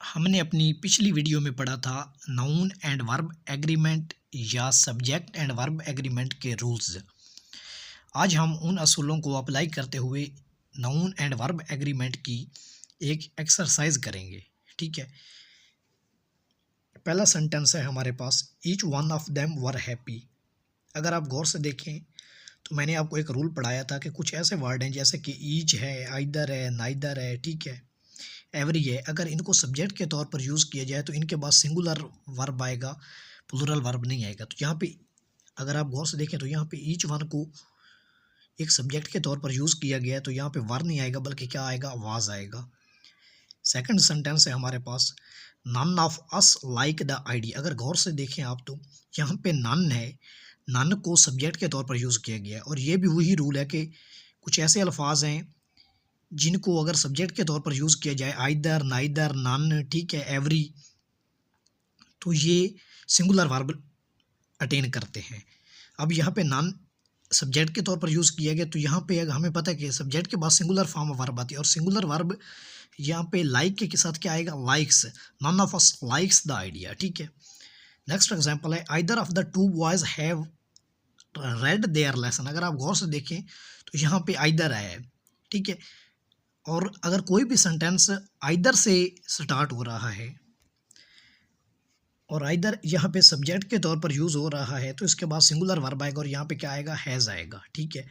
हमने अपनी पिछली वीडियो में पढ़ा था नाउन एंड वर्ब एग्रीमेंट या सब्जेक्ट एंड वर्ब एग्रीमेंट के रूल्स। आज हम उन असूलों को अप्लाई करते हुए नाउन एंड वर्ब एग्रीमेंट की एक एक्सरसाइज करेंगे। ठीक है, पहला सेंटेंस है हमारे पास, each one of them were happy. अगर आप गौर से देखें तो मैंने आपको एक रूल पढ़ाया था कि कुछ ऐसे वर्ड हैं जैसे कि ईच है, आइदर है, नाइदर है, ठीक है, एवरी है। अगर इनको सब्जेक्ट के तौर पर यूज़ किया जाए तो इनके बाद सिंगुलर वर्ब आएगा, प्लूरल वर्ब नहीं आएगा। तो यहाँ पे अगर आप गौर से देखें तो यहाँ पे ईच वन को एक सब्जेक्ट के तौर पर यूज़ किया गया है, तो यहाँ पे वर नहीं आएगा बल्कि क्या आएगा, वाज आएगा। सेकंड सेंटेंस है हमारे पास, none of us like the idea. अगर गौर से देखें आप तो यहाँ पे नन है, नन को सब्जेक्ट के तौर पर यूज़ किया गया है। और ये भी वही रूल है कि कुछ ऐसे अल्फाज हैं जिनको अगर सब्जेक्ट के तौर पर यूज़ किया जाए, आइदर, नाइदर, नन, ठीक है, एवरी, तो ये सिंगुलर वर्ब अटेन करते हैं। अब यहाँ पे नन सब्जेक्ट के तौर पर यूज़ किया गया, तो यहाँ पे हमें पता है कि सब्जेक्ट के बाद सिंगुलर फॉर्म वर्ब आती है और सिंगुलर वर्ब यहाँ पे लाइक के साथ क्या आएगा, likes. None of us likes the idea. ठीक है, नेक्स्ट एग्जांपल है, either of the two boys have read their lesson. अगर आप गौर से देखें तो यहाँ पे आइदर है, ठीक है, और अगर कोई भी सेंटेंस आइदर से स्टार्ट हो रहा है और आइदर यहाँ पे सब्जेक्ट के तौर पर यूज़ हो रहा है तो इसके बाद सिंगुलर वर्ब आएगा और यहाँ पे क्या आएगा, हैज़ आएगा। ठीक है,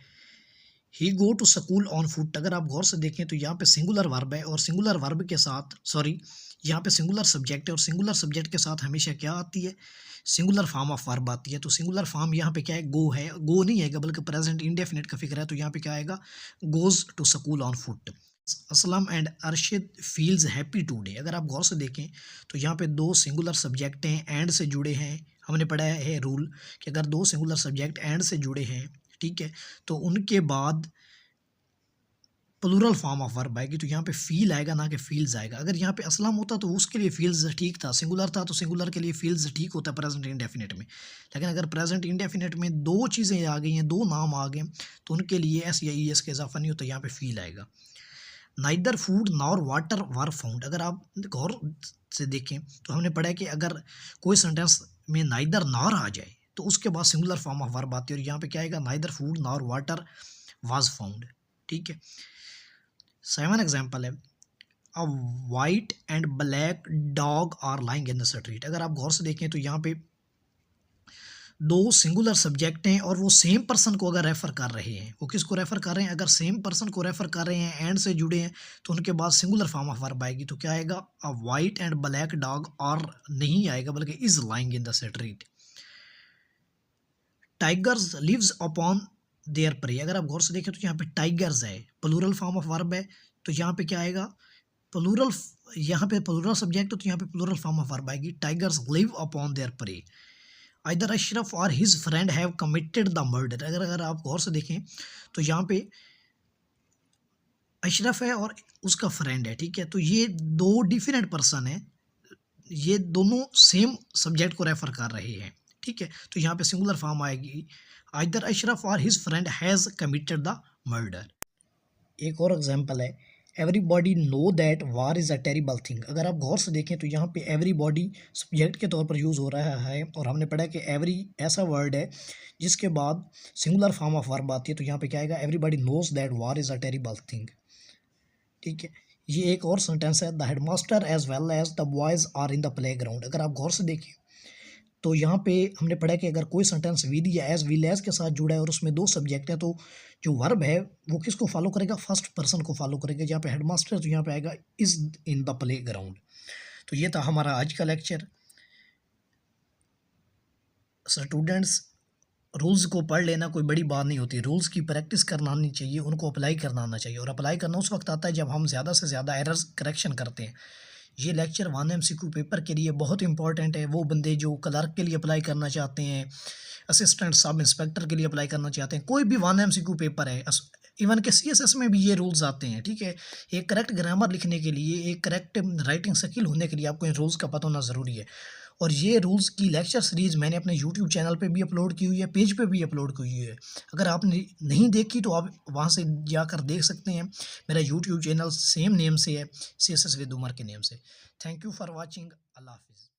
he go to school on foot. अगर आप गौर से देखें तो यहाँ पे सिंगुलर वर्ब है और सिंगुलर वर्ब के साथ, सॉरी, यहाँ पे सिंगुलर सब्जेक्ट है और सिंगुलर सब्जेक्ट के साथ हमेशा क्या आती है, सिंगुलर फॉर्म ऑफ वर्ब आती है। तो सिंगुलर फॉर्म यहाँ पे क्या है, गो है, गो नहीं आएगा बल्कि प्रेजेंट इंडेफिनिट का फिक्र है, तो यहाँ पे क्या आएगा, goes to school on foot. Aslam and Arshad feels happy today. अगर आप गौर से देखें तो यहाँ पे दो सिंगुलर सब्जेक्ट हैं, एंड से जुड़े हैं। हमने पढ़ा है रूल कि अगर दो सिंगुलर सब्जेक्ट एंड से जुड़े हैं, ठीक है, तो उनके बाद प्लूरल फॉर्म ऑफ वर्ब आएगी, तो यहाँ पे फील आएगा ना कि फील्स आएगा। अगर यहाँ पे असलम होता तो उसके लिए फील्स ठीक था, सिंगुलर था तो सिंगुलर के लिए फील्स ठीक होता है प्रेजेंट इंडेफिनिट में। लेकिन अगर प्रेजेंट इंडेफिनिट में दो चीज़ें आ गई हैं, दो नाम आ गए, तो उनके लिए एस या ई एस का इजाफा नहीं होता, यहाँ पे फील आएगा। Neither food nor water were found. अगर आप गौर से देखें तो हमने पढ़ा है कि अगर कोई सेंटेंस में नाइदर नॉर आ जाए तो उसके बाद सिंगुलर फॉर्म ऑफ वर्ब आती है और यहाँ पे क्या आएगा, neither food nor water was found. ठीक है, 7 एग्जाम्पल है, a white and black dog are lying in the street. अगर आप गौर से देखें तो यहाँ पे दो सिंगुलर सब्जेक्ट हैं और वो सेम पर्सन को अगर रेफ़र कर रहे हैं, वो किसको रेफ़र कर रहे हैं, अगर सेम पर्सन को रेफ़र कर रहे हैं, एंड से जुड़े हैं, तो उनके बाद सिंगुलर फॉर्म ऑफ वर्ब आएगी। तो क्या आएगा, a white and black dog are नहीं आएगा बल्कि is lying in the street. Tigers lives upon their prey. अगर आप गौर से देखें तो यहाँ पे टाइगर्स है, प्लूरल फॉर्म ऑफ वर्ब है, तो यहाँ पे क्या आएगा, प्लूरल, यहाँ पे प्लूरल सब्जेक्ट, तो यहाँ पे प्लूरल फॉर्म ऑफ वर्ब आएगी, tigers live upon their prey. Either Ashraf और his friend have committed the murder. अगर आप गौर से देखें तो यहाँ पे अशरफ है और उसका फ्रेंड है, ठीक है, तो ये दो डिफरेंट पर्सन है, ये दोनों सेम सब्जेक्ट को रेफर कर रहे हैं। ठीक है, तो यहाँ पे सिंगुलर फॉर्म आएगी, आइदर अशरफ और his friend has committed the murder. एक और एग्जाम्पल है, everybody know that war is a terrible thing. अगर आप गौर से देखें तो यहाँ पे एवरीबॉडी सब्जेक्ट के तौर पर यूज़ हो रहा है और हमने पढ़ा कि एवरी ऐसा वर्ड है जिसके बाद सिंगुलर फॉर्म ऑफ वर्ब आती है, तो यहाँ पे क्या आएगा, everybody knows that war is a terrible thing. ठीक है, ये एक और सेंटेंस है, the headmaster as well as the boys are in the playground. अगर आप गौर से देखें तो यहाँ पे हमने पढ़ा कि अगर कोई सेंटेंस विद या एज, विल एज के साथ जुड़ा है और उसमें दो सब्जेक्ट है, तो जो वर्ब है वो किसको फॉलो करेगा, फर्स्ट पर्सन को फॉलो करेगा। यहाँ पे हेडमास्टर, तो यहाँ पे आएगा is in the play ground. तो ये था हमारा आज का लेक्चर। स्टूडेंट्स, रूल्स को पढ़ लेना कोई बड़ी बात नहीं होती, रूल्स की प्रैक्टिस करना आनी चाहिए, उनको अप्लाई करना आना चाहिए, और अप्लाई करना उस वक्त आता है जब हम ज़्यादा से ज़्यादा एरर्स करेक्शन करते हैं। ये लेक्चर 1 MCQ पेपर के लिए बहुत इंपॉर्टेंट है। वो बंदे जो क्लर्क के लिए अप्लाई करना चाहते हैं, असिस्टेंट सब इंस्पेक्टर के लिए अप्लाई करना चाहते हैं, कोई भी 1 MCQ पेपर है, इवन के CSS में भी ये रूल्स आते हैं। ठीक है, एक करेक्ट ग्रामर लिखने के लिए, एक करेक्ट राइटिंग स्किल होने के लिए आपको इन रूल्स का पता होना ज़रूरी है। और ये रूल्स की लेक्चर सीरीज़ मैंने अपने यूट्यूब चैनल पे भी अपलोड की हुई है, पेज पे भी अपलोड की हुई है। अगर आपने नहीं देखी तो आप वहाँ से जाकर देख सकते हैं। मेरा यूट्यूब चैनल सेम नेम से है, CSS विद उमर के नेम से। Thank you for watching. अल्लाह हाफ़िज़।